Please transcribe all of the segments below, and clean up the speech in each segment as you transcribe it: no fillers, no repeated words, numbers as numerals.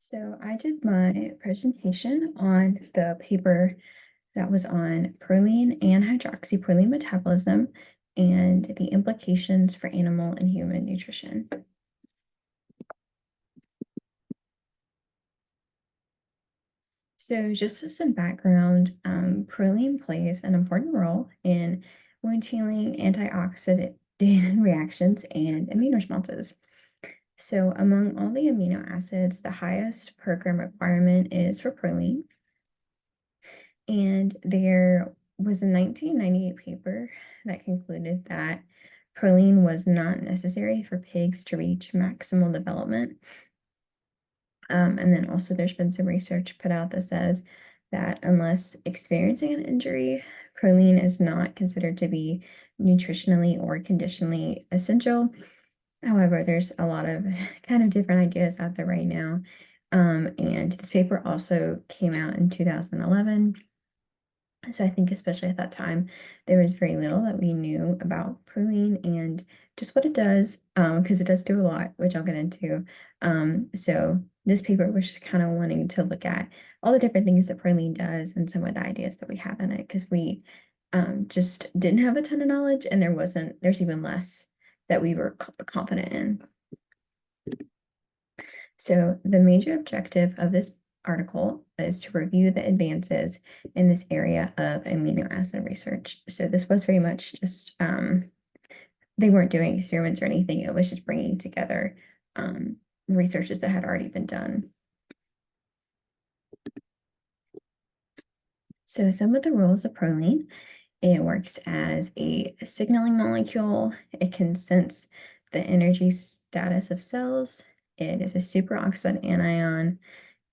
So I did my presentation on the paper that was on proline and hydroxyproline metabolism and the implications for animal and human nutrition. So just as some background, proline plays an important role in wound healing, antioxidant reactions, and immune responses. So among all the amino acids, the highest per gram requirement is for proline. And there was a 1998 paper that concluded that proline was not necessary for pigs to reach maximal development. And then also there's been some research put out that says that unless experiencing an injury, proline is not considered to be nutritionally or conditionally essential. However, there's a lot of kind of different ideas out there right now. And this paper also came out in 2011. So I think especially at that time, there was very little that we knew about proline and just what it does, because it does do a lot, which I'll get into. So this paper was just kind of wanting to look at all the different things that proline does and some of the ideas that we have in it, because we just didn't have a ton of knowledge, and there's even less that we were confident in. So the major objective of this article is to review the advances in this area of amino acid research. So this was very much just, they weren't doing experiments or anything. It was just bringing together researches that had already been done. So some of the roles of proline: it works as a signaling molecule. It can sense the energy status of cells. It is a superoxide anion.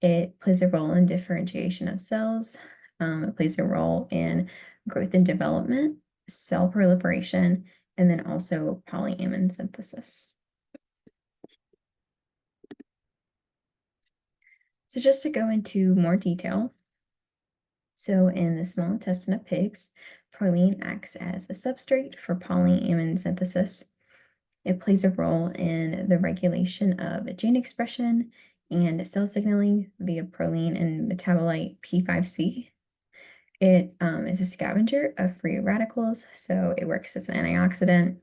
It plays a role in differentiation of cells. It plays a role in growth and development, cell proliferation, and then also polyamine synthesis. So just to go into more detail, so in the small intestine of pigs, proline acts as a substrate for polyamine synthesis. It plays a role in the regulation of gene expression and cell signaling via proline and metabolite P5C. It is a scavenger of free radicals, so it works as an antioxidant.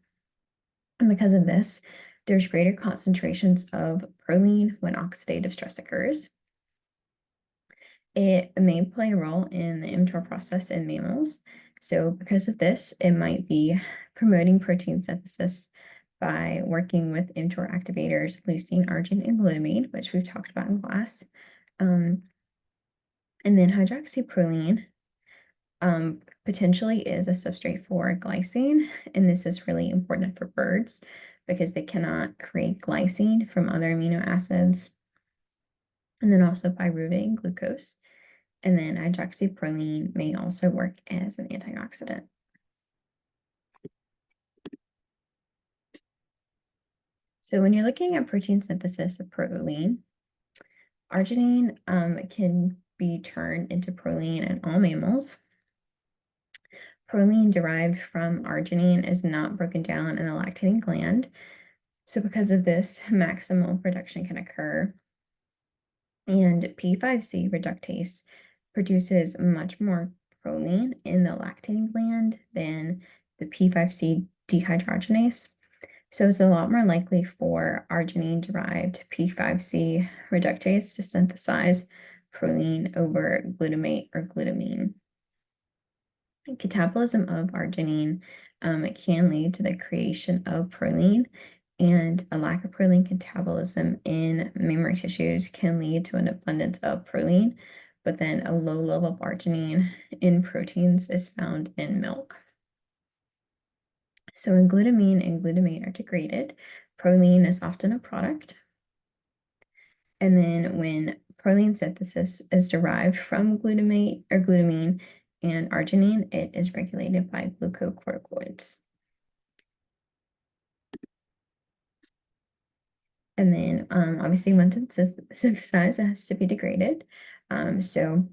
And because of this, there's greater concentrations of proline when oxidative stress occurs. It may play a role in the mTOR process in mammals. So because of this, it might be promoting protein synthesis by working with mTOR activators, leucine, arginine, and glutamine, which we've talked about in class. And then hydroxyproline potentially is a substrate for glycine, and this is really important for birds because they cannot create glycine from other amino acids. And then also pyruvate and glucose. And then hydroxyproline may also work as an antioxidant. So when you're looking at protein synthesis of proline, arginine can be turned into proline in all mammals. Proline derived from arginine is not broken down in the lactating gland. So because of this, maximal production can occur. And P5C reductase produces much more proline in the lactating gland than the P5C dehydrogenase. So it's a lot more likely for arginine-derived P5C reductase to synthesize proline over glutamate or glutamine. Catabolism of arginine can lead to the creation of proline, and a lack of proline catabolism in mammary tissues can lead to an abundance of proline, but then a low level of arginine in proteins is found in milk. So when glutamine and glutamate are degraded, proline is often a product. And then when proline synthesis is derived from glutamate or glutamine and arginine, it is regulated by glucocorticoids. And then obviously once it's synthesized, it has to be degraded. So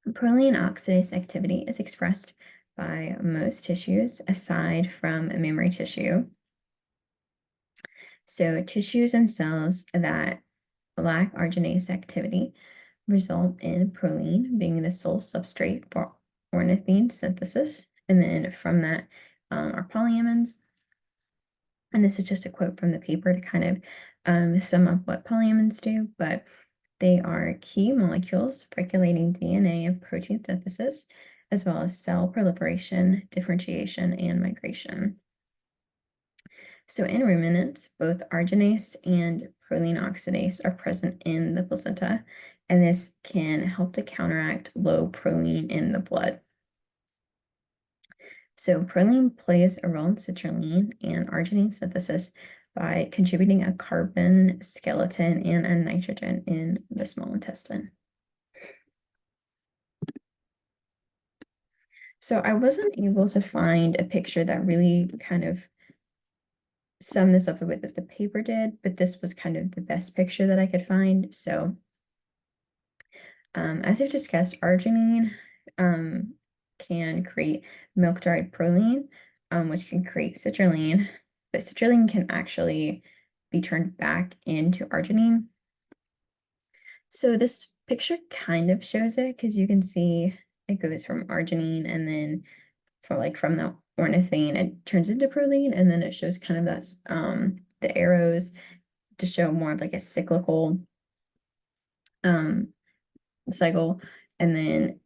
proline oxidase activity is expressed by most tissues aside from mammary tissue. So tissues and cells that lack arginase activity result in proline being the sole substrate for ornithine synthesis. And then from that are polyamines. And this is just a quote from the paper to kind of sum up what polyamines do, but they are key molecules regulating DNA and protein synthesis, as well as cell proliferation, differentiation, and migration. So in ruminants, both arginase and proline oxidase are present in the placenta, and this can help to counteract low proline in the blood. So proline plays a role in citrulline and arginine synthesis by contributing a carbon skeleton and a nitrogen in the small intestine. So I wasn't able to find a picture that really kind of summed this up the way that the paper did, but this was kind of the best picture that I could find. So as we've discussed, arginine can create milk-dried proline, which can create citrulline, but citrulline can actually be turned back into arginine. So this picture kind of shows it because you can see it goes from arginine and then from the ornithine, it turns into proline, and then it shows kind of that's the arrows to show more of like a cyclical cycle, and then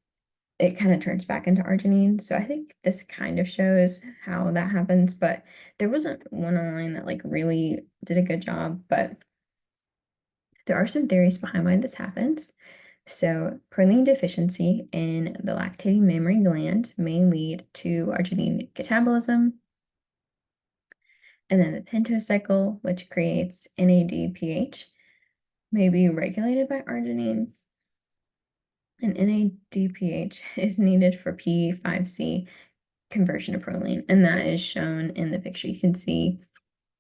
it kind of turns back into arginine. So I think this kind of shows how that happens, but there wasn't one online that like really did a good job, but there are some theories behind why this happens. So proline deficiency in the lactating mammary gland may lead to arginine catabolism. And then the pentose cycle, which creates NADPH, may be regulated by arginine. And NADPH is needed for P5C conversion of proline, and that is shown in the picture. You can see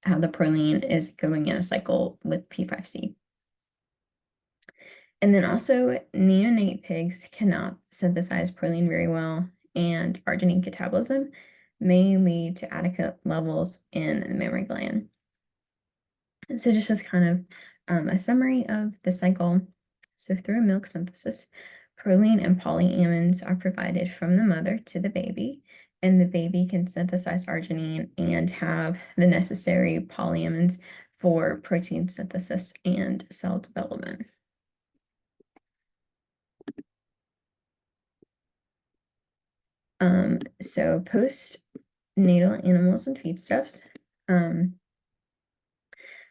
how the proline is going in a cycle with P5C. And then also neonate pigs cannot synthesize proline very well, and arginine catabolism may lead to adequate levels in the mammary gland. And so just as kind of a summary of the cycle. So through milk synthesis, proline and polyamines are provided from the mother to the baby, and the baby can synthesize arginine and have the necessary polyamines for protein synthesis and cell development. So postnatal animals and feedstuffs.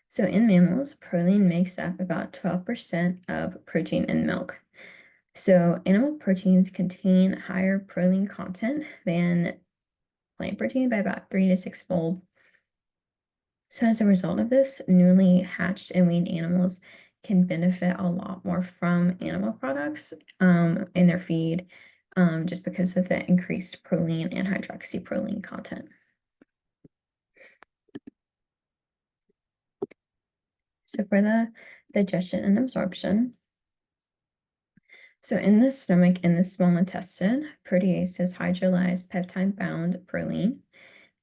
So in mammals, proline makes up about 12% of protein in milk. So animal proteins contain higher proline content than plant protein by about 3 to 6-fold. So as a result of this, newly hatched and weaned animals can benefit a lot more from animal products in their feed just because of the increased proline and hydroxyproline content. So for the digestion and absorption, so in the stomach, in the small intestine, proteases hydrolyze peptide-bound proline,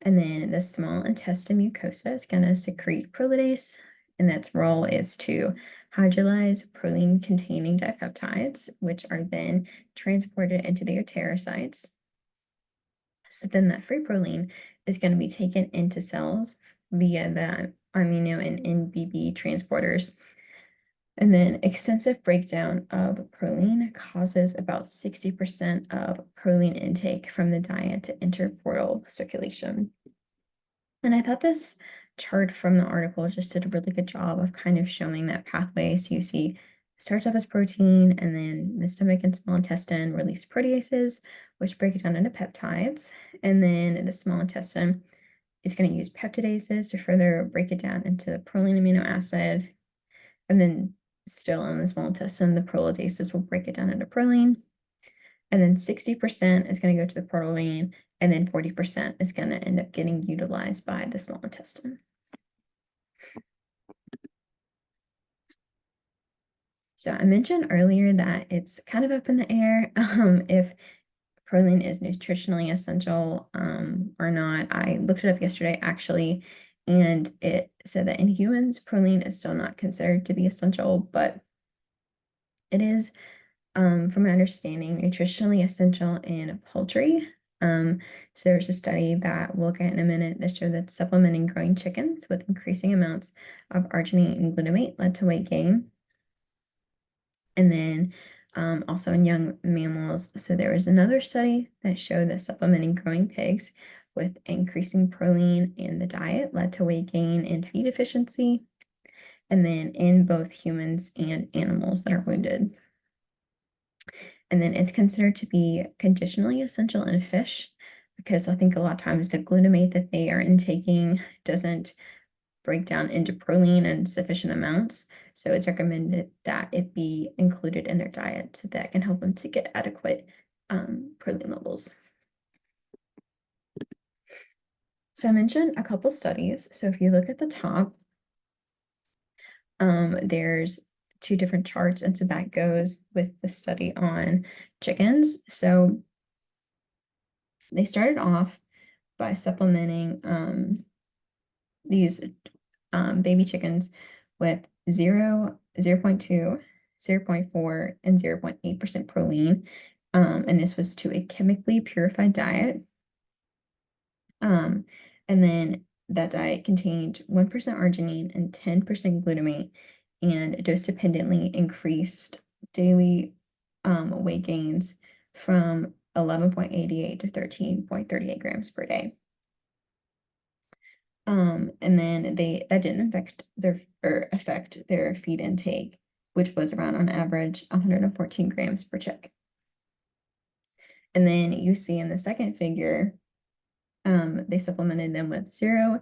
and then the small intestine mucosa is going to secrete prolidase, and its role is to hydrolyze proline-containing dipeptides, which are then transported into the enterocytes. So then that free proline is going to be taken into cells via the amino and NBB transporters. And then extensive breakdown of proline causes about 60% of proline intake from the diet to enter portal circulation. And I thought this chart from the article just did a really good job of kind of showing that pathway. So you see, starts off as protein, and then the stomach and small intestine release proteases, which break it down into peptides. And then the small intestine is going to use peptidases to further break it down into the proline amino acid. And then still in the small intestine, the prolidases will break it down into proline. And then 60% is going to go to the portal vein, and then 40% is going to end up getting utilized by the small intestine. So I mentioned earlier that it's kind of up in the air if proline is nutritionally essential or not. I looked it up yesterday actually, And it said that in humans, proline is still not considered to be essential, but it is, from my understanding, nutritionally essential in poultry. So there's a study that we'll look at in a minute that showed that supplementing growing chickens with increasing amounts of arginine and glutamate led to weight gain. And then also in young mammals. So there was another study that showed that supplementing growing pigs with increasing proline in the diet led to weight gain and feed efficiency. And then in both humans and animals that are wounded. And then it's considered to be conditionally essential in fish because I think a lot of times the glutamate that they are intaking doesn't break down into proline in sufficient amounts. So it's recommended that it be included in their diet so that can help them to get adequate proline levels. So I mentioned a couple studies. So if you look at the top, there's two different charts, and so that goes with the study on chickens. So they started off by supplementing these baby chickens with 0.2, 0.4, and 0.8% proline. And this was to a chemically purified diet. And then that diet contained 1% arginine and 10% glutamate, and dose dependently increased daily weight gains from 11.88 to 13.38 grams per day. And then that didn't affect their feed intake, which was around on average 114 grams per chick. And then you see in the second figure, they supplemented them with 0.35,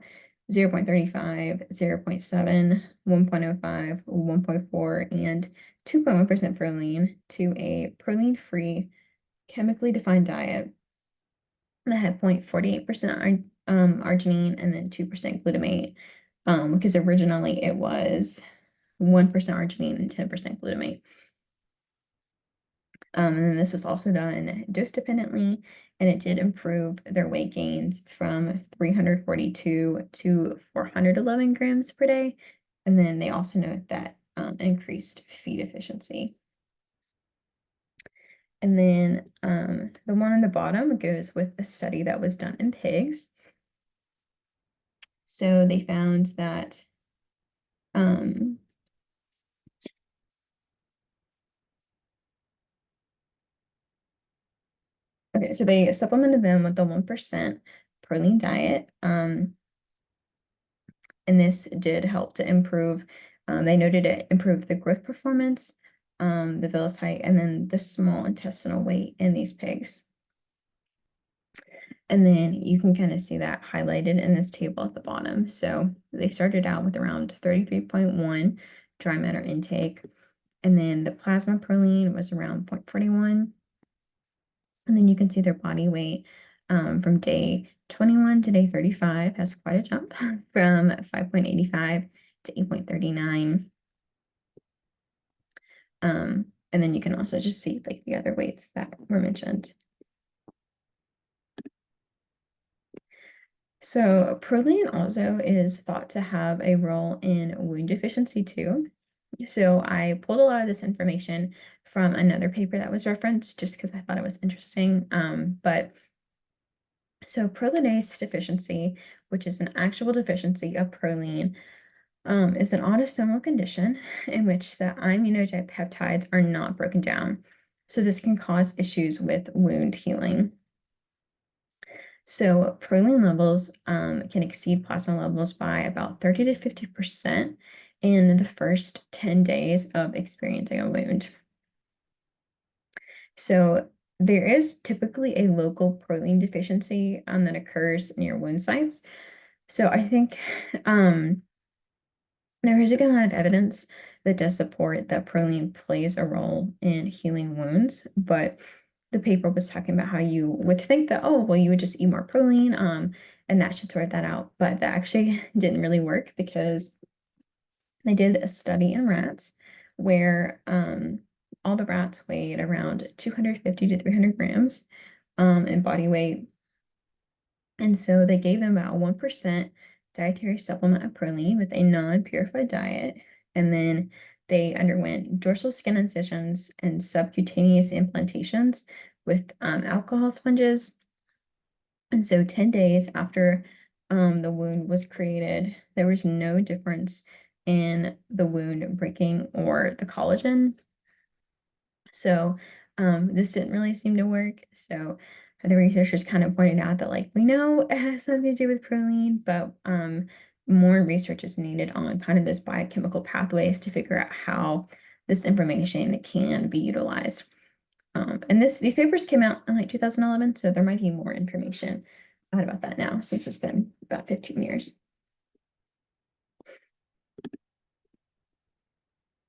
0.7, 1.05, 1.4, and 2.1% proline to a proline-free, chemically defined diet that had 0.48% arginine and then 2% glutamate, because originally it was 1% arginine and 10% glutamate. And then this was also done dose dependently, and it did improve their weight gains from 342 to 411 grams per day. And then they also note that increased feed efficiency. And then the one on the bottom goes with a study that was done in pigs. So they found that okay, so they supplemented them with the 1% proline diet. And this did help to improve, they noted it improved the growth performance, the villus height, and then the small intestinal weight in these pigs. And then you can kind of see that highlighted in this table at the bottom. So they started out with around 33.1 dry matter intake, and then the plasma proline was around 0.41. And then you can see their body weight from day 21 to day 35 has quite a jump from 5.85 to 8.39. And then you can also just see like the other weights that were mentioned. So proline also is thought to have a role in wound deficiency too. So I pulled a lot of this information from another paper that was referenced just because I thought it was interesting. So prolinase deficiency, which is an actual deficiency of proline, is an autosomal condition in which the immunopeptides are not broken down. So this can cause issues with wound healing. So proline levels can exceed plasma levels by about 30 to 50% in the first 10 days of experiencing a wound. So there is typically a local proline deficiency that occurs near wound sites. So I think there is a good amount of evidence that does support that proline plays a role in healing wounds, but the paper was talking about how you would think that, oh, well, you would just eat more proline, and that should sort that out. But that actually didn't really work because they did a study in rats where all the rats weighed around 250 to 300 grams in body weight. And so they gave them about 1% dietary supplement of proline with a non-purified diet, and then they underwent dorsal skin incisions and subcutaneous implantations with alcohol sponges. And so 10 days after the wound was created, there was no difference in the wound breaking or the collagen. So this didn't really seem to work. So the researchers kind of pointed out that like we know it has something to do with proline, but more research is needed on kind of this biochemical pathways to figure out how this information can be utilized. And these papers came out in like 2011, so there might be more information out about that now since it's been about 15 years.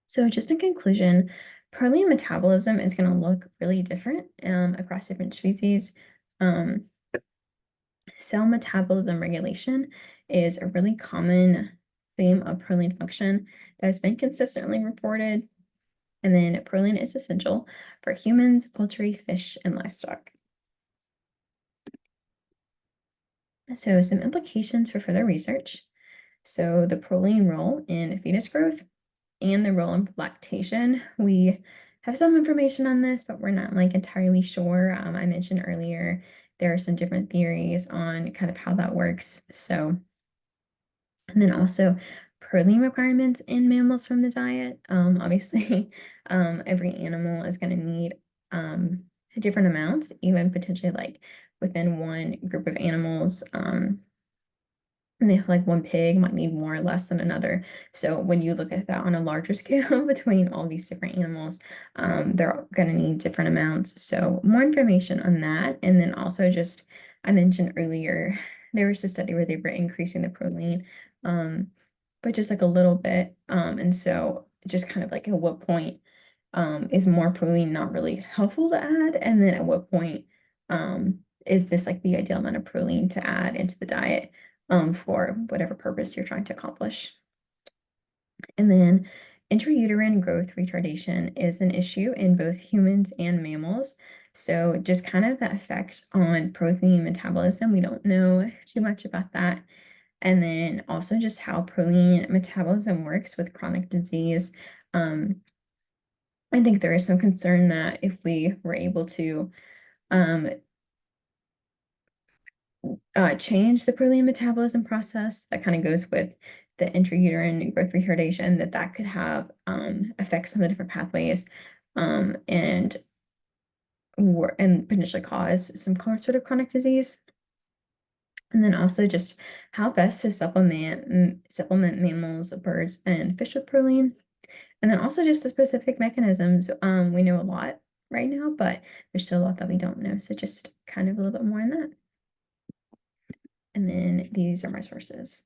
So just in conclusion, proline metabolism is going to look really different across different species. Um, Cell metabolism regulation is a really common theme of proline function that has been consistently reported. And then proline is essential for humans, poultry, fish, and livestock. So some implications for further research. So the proline role in fetus growth and the role in lactation. We have some information on this, but we're not like entirely sure. I mentioned earlier, there are some different theories on kind of how that works. So, and then also protein requirements in mammals from the diet. Obviously, every animal is going to need different amounts, even potentially like within one group of animals. And they have like one pig might need more or less than another. So when you look at that on a larger scale between all these different animals, they're going to need different amounts. So more information on that. And then also just, I mentioned earlier, there was a study where they were increasing the protein, but just like a little bit. And so just kind of like at what point is more protein not really helpful to add? And then at what point is this like the ideal amount of protein to add into the diet for whatever purpose you're trying to accomplish? And then intrauterine growth retardation is an issue in both humans and mammals. So just kind of the effect on protein metabolism, we don't know too much about that. And then also just how protein metabolism works with chronic disease. I think there is some concern that if we were able to um, change the protein metabolism process, that kind of goes with the intrauterine growth retardation, that could have effects on the different pathways and potentially cause some sort of chronic disease. And then also just how best to supplement mammals, birds, and fish with protein. And then also just the specific mechanisms. We know a lot right now, but there's still a lot that we don't know. So just kind of a little bit more on that. And then these are my sources.